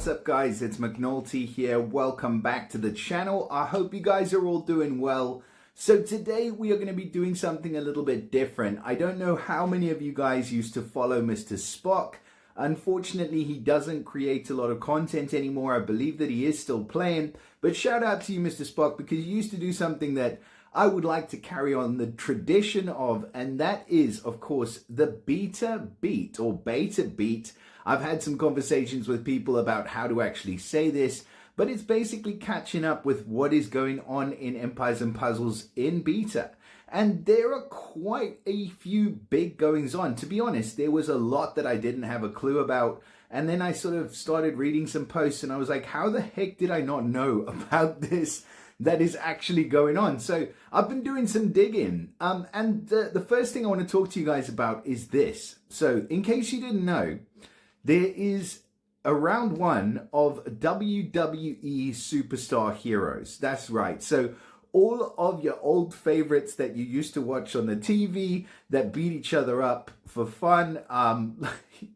what's up guys, it's McNulty here. Welcome back to the channel. I hope you guys are all doing well. So today we are going to be doing something a little bit different. I don't know how many of you guys used to follow Mr. Spock. Unfortunately, he doesn't create a lot of content anymore. I believe that he is still playing, but shout out to you, Mr. Spock, because you used to do something that I would like to carry on the tradition of, and that is, of course, the beta beat or beta beat. I've had some conversations with people about how to actually say this, but it's basically catching up with what is going on in Empires and Puzzles in beta. And there are quite a few big goings on. To be honest, there was a lot that I didn't have a clue about. And then I sort of started reading some posts and I was like, how the heck did I not know about this that is actually going on? So I've been doing some digging. And the first thing I want to talk to you guys about is this. So in case you didn't know, there is a round one of WWE Superstar Heroes. That's right. So all of your old favorites that you used to watch on the TV that beat each other up for fun,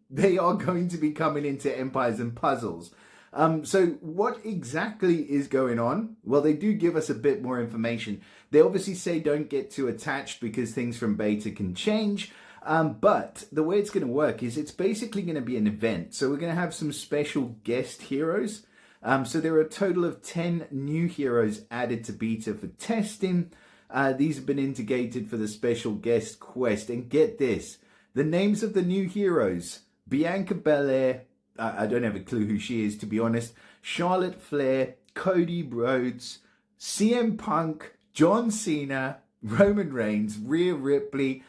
they are going to be coming into Empires and Puzzles. So what exactly is going on? Well, they do give us a bit more information. They obviously say don't get too attached because things from beta can change. But the way it's going to work is it's basically going to be an event. So we're going to have some special guest heroes. So there are a total of 10 new heroes added to beta for testing. These have been integrated for the special guest quest. And get this, the names of the new heroes: Bianca Belair, I don't have a clue who she is, to be honest, Charlotte Flair, Cody Rhodes, CM Punk, John Cena, Roman Reigns, Rhea Ripley,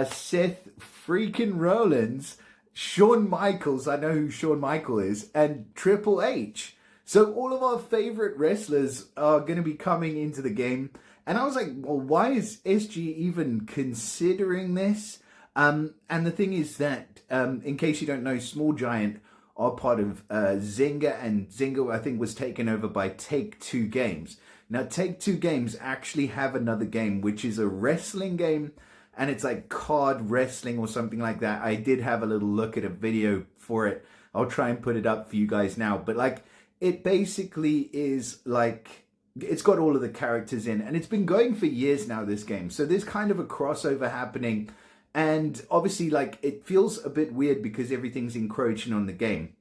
Seth freaking Rollins, Shawn Michaels, I know who Shawn Michaels is, and Triple H. So all of our favorite wrestlers are going to be coming into the game. And I was like, well, why is SG even considering this? And the thing is that, in case you don't know, Small Giant are part of Zynga, and Zynga, I think, was taken over by Take-Two Games. Now, Take-Two Games actually have another game, which is a wrestling game, and it's like card wrestling or something like that. I did have a little look at a video for it. I'll try and put it up for you guys now. But like, it basically is like, it's got all of the characters in, and it's been going for years now, this game. So there's kind of a crossover happening. And obviously, like, it feels a bit weird because everything's encroaching on the game.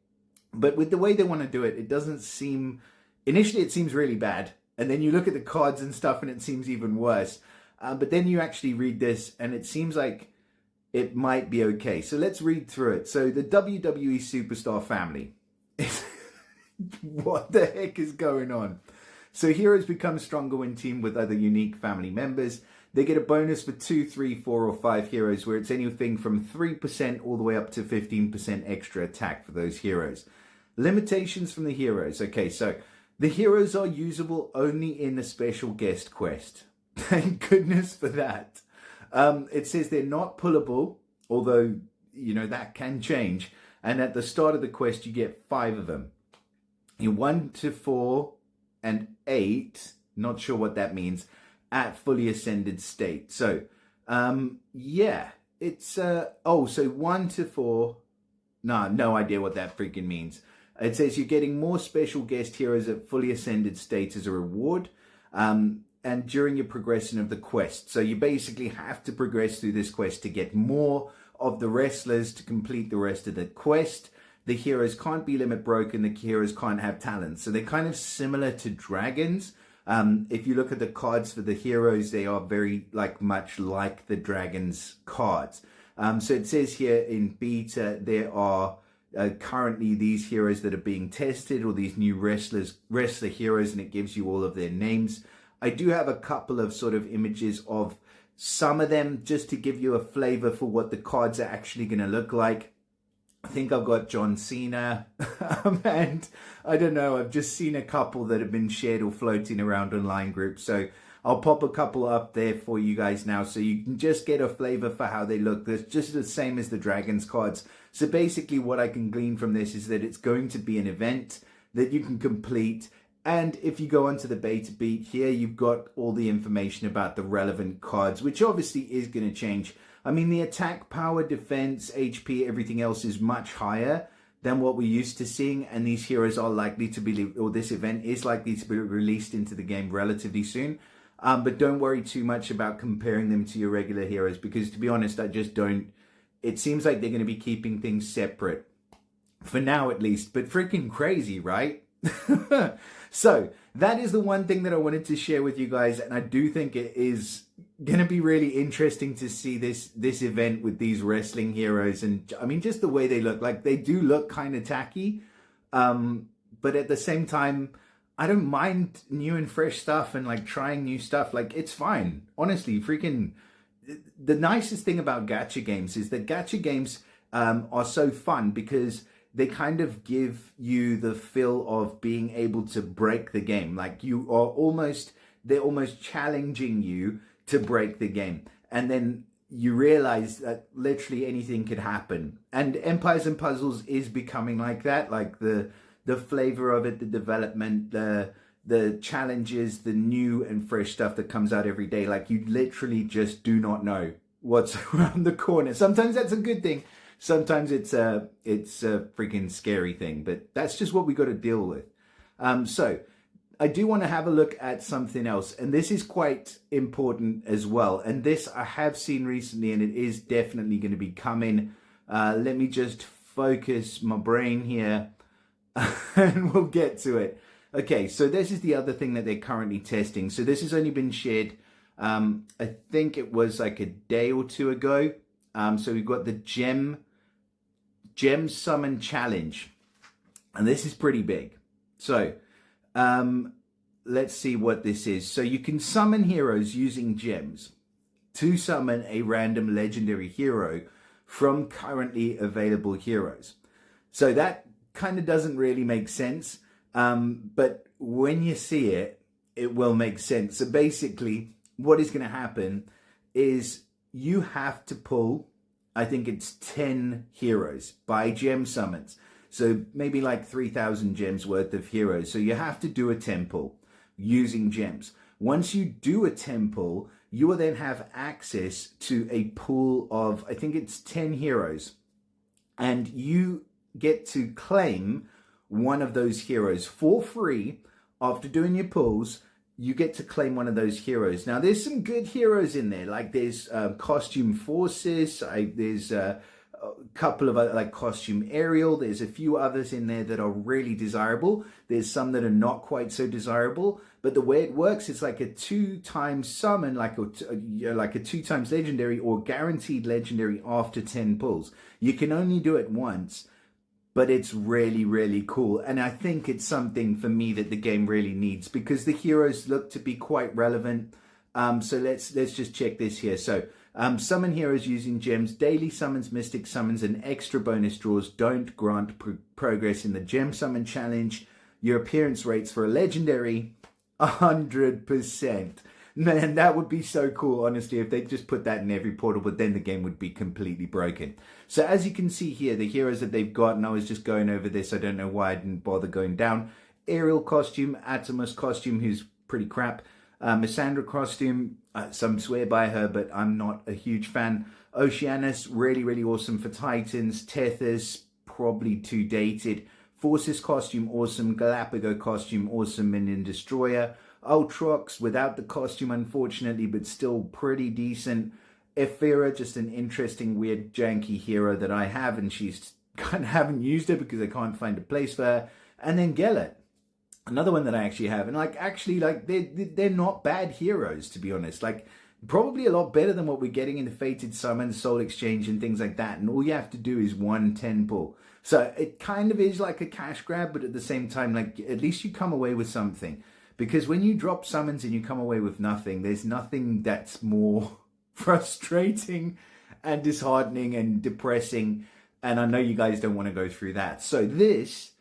But with the way they want to do it, it doesn't seem, initially it seems really bad. And then you look at the cards and stuff and it seems even worse. But then you actually read this and it seems like it might be okay. So let's read through it. So the WWE Superstar family. What the heck is going on? So heroes become stronger when teamed with other unique family members. They get a bonus for 2, 3, 4, or 5 heroes, where it's anything from 3% all the way up to 15% extra attack for those heroes. Limitations from the heroes. Okay, so the heroes are usable only in the special guest quest. Thank goodness for that. It says they're not pullable, although, you know, that can change. And at the start of the quest, you get 5 of them. In 1 to 4 and 8, not sure what that means, at fully ascended state. So, yeah, it's, so 1 to 4, no idea what that freaking means. It says you're getting more special guest heroes at fully ascended state as a reward, and during your progression of the quest. So you basically have to progress through this quest to get more of the wrestlers to complete the rest of the quest. The heroes can't be limit broken. The heroes can't have talents. So they're kind of similar to dragons. If you look at the cards for the heroes, they are very much like the dragons cards. So it says here in beta, there are currently these heroes that are being tested, or these new wrestler heroes, and it gives you all of their names. I do have a couple of sort of images of some of them just to give you a flavor for what the cards are actually going to look like. I think I've got John Cena, and I don't know, I've just seen a couple that have been shared or floating around online groups. So I'll pop a couple up there for you guys now so you can just get a flavor for how they look. They're just the same as the Dragons cards. So basically what I can glean from this is that it's going to be an event that you can complete. And if you go onto the beta beat here, you've got all the information about the relevant cards, which obviously is going to change. I mean, the attack, power, defense, HP, everything else is much higher than what we're used to seeing, and these heroes are likely to be, or this event is likely to be released into the game relatively soon. But don't worry too much about comparing them to your regular heroes, because to be honest, I just don't. It seems like they're going to be keeping things separate for now, at least. But freaking crazy, right? So that is the one thing that I wanted to share with you guys, and I do think it is going to be really interesting to see this event with these wrestling heroes. And I mean, just the way they look, like they do look kind of tacky, but at the same time, I don't mind new and fresh stuff and like trying new stuff. Like, it's fine, honestly. Freaking the nicest thing about gacha games is that gacha games are so fun because they kind of give you the feel of being able to break the game. Like, they're almost challenging you to break the game. And then you realize that literally anything could happen. And Empires and Puzzles is becoming like that. Like the flavor of it, the development, the challenges, the new and fresh stuff that comes out every day. Like, you literally just do not know what's around the corner. Sometimes that's a good thing. Sometimes it's a freaking scary thing, but that's just what we got to deal with. So I do want to have a look at something else, and this is quite important as well. And this I have seen recently, and it is definitely going to be coming. Let me just focus my brain here, and we'll get to it. Okay, so this is the other thing that they're currently testing. So this has only been shared, I think it was like a day or two ago. So we've got the Gem Summon Challenge, and this is pretty big. So let's see what this is. So you can summon heroes using gems to summon a random legendary hero from currently available heroes. So that kind of doesn't really make sense, but when you see it, it will make sense. So basically what is going to happen is you have to pull, I think it's 10 heroes by gem summons. So maybe like 3,000 gems worth of heroes. So you have to do a 10 pull using gems. Once you do a 10 pull, you will then have access to a pool of, I think it's 10 heroes. And you get to claim one of those heroes for free after doing your pulls. You get to claim one of those heroes. Now, there's some good heroes in there. Like there's Costume Forces. There's a couple of other, like Costume Ariel. There's a few others in there that are really desirable. There's some that are not quite so desirable. But the way it works, it's like a 2-time summon, like a 2 times legendary or guaranteed legendary after 10 pulls. You can only do it once. But it's really, really cool. And I think it's something for me that the game really needs because the heroes look to be quite relevant. So let's just check this here. So summon heroes using gems, daily summons, mystic summons, and extra bonus draws don't grant progress in the gem summon challenge. Your appearance rates for a legendary, 100%. Man, that would be so cool, honestly, if they just put that in every portal, but then the game would be completely broken. So as you can see here, the heroes that they've got, and I was just going over this, I don't know why I didn't bother going down. Ariel costume, Atomus costume, who's pretty crap. Missandra costume, some swear by her, but I'm not a huge fan. Oceanus, really, really awesome for Titans. Tethys, probably too dated. Forces costume, awesome. Galapago costume, awesome. Minion Destroyer. Ultrox without the costume, unfortunately, but still pretty decent. Ephira, just an interesting, weird, janky hero that I have, and she's kind of haven't used her because I can't find a place for her. And then Gellet, another one that I actually have, and they're not bad heroes, to be honest. Like, probably a lot better than what we're getting in the Fated Summon, Soul Exchange, and things like that. And all you have to do is 1 pull. So it kind of is like a cash grab, but at the same time, like, at least you come away with something. Because when you drop summons and you come away with nothing, there's nothing that's more frustrating and disheartening and depressing. And I know you guys don't want to go through that. So this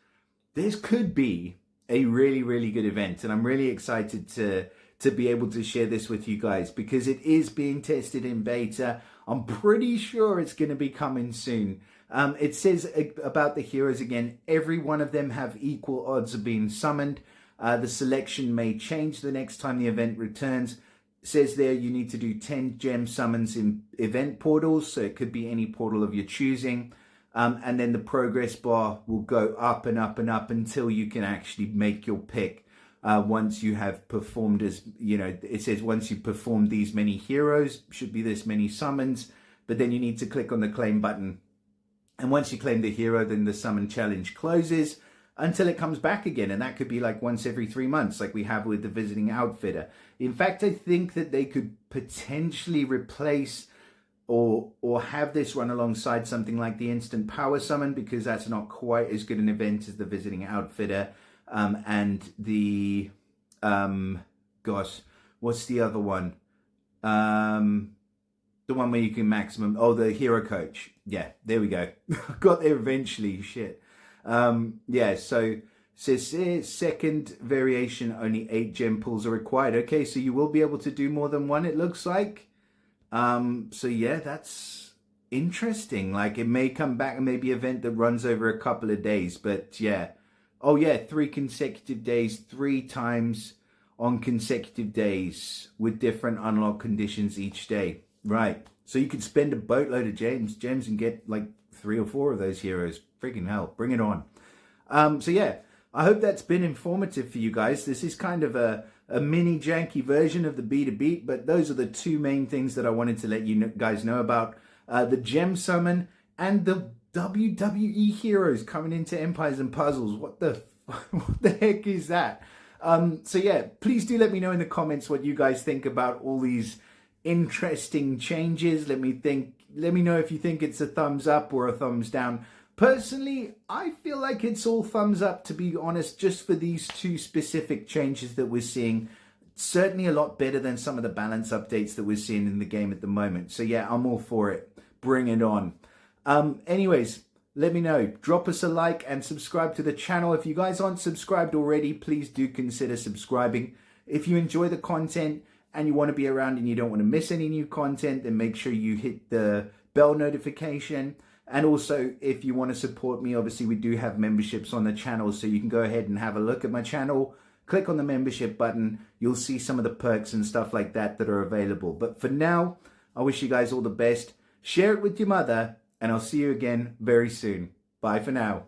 could be a really, really good event. And I'm really excited to be able to share this with you guys because it is being tested in beta. I'm pretty sure it's going to be coming soon. It says about the heroes again, every one of them have equal odds of being summoned. The selection may change the next time the event returns. It says there you need to do 10 gem summons in event portals, so it could be any portal of your choosing. and then the progress bar will go up and up and up until you can actually make your pick. Once you have performed, as you know, it says once you've performed these many heroes, should be this many summons, but then you need to click on the claim button. And once you claim the hero, then the summon challenge closes until it comes back again. And that could be like once every 3 months, like we have with the visiting outfitter. In fact, I think that they could potentially replace or have this run alongside something like the instant power summon, because that's not quite as good an event as the visiting outfitter. And the, gosh, what's the other one? The one where you can maximum, the hero coach. Yeah, there we go. Got there eventually, shit. Yeah, so says second variation, only 8 gem pulls are required. Okay, so you will be able to do more than one, it looks like. So yeah, that's interesting. Like, it may come back and maybe an event that runs over a couple of days, but yeah. Oh yeah, 3 consecutive days, 3 times on consecutive days with different unlock conditions each day. Right. So you could spend a boatload of gems and get like 3 or 4 of those heroes. Freaking hell, bring it on. So yeah, I hope that's been informative for you guys. This is kind of a mini janky version of the Beat Beat, but those are the 2 main things that I wanted to let you guys know about. The gem summon and the WWE heroes coming into Empires and Puzzles. What the heck is that? So yeah, please do let me know in the comments what you guys think about all these interesting changes. Let me know if you think it's a thumbs up or a thumbs down. Personally, I feel like it's all thumbs up, to be honest, just for these 2 specific changes that we're seeing. Certainly a lot better than some of the balance updates that we're seeing in the game at the moment. So yeah, I'm all for it. Bring it on. Anyways, let me know. Drop us a like and subscribe to the channel. If you guys aren't subscribed already, please do consider subscribing. If you enjoy the content and you want to be around and you don't want to miss any new content, then make sure you hit the bell notification. And also, if you want to support me, obviously we do have memberships on the channel, so you can go ahead and have a look at my channel. Click on the membership button. You'll see some of the perks and stuff like that that are available. But for now, I wish you guys all the best. Share it with your mother, and I'll see you again very soon. Bye for now.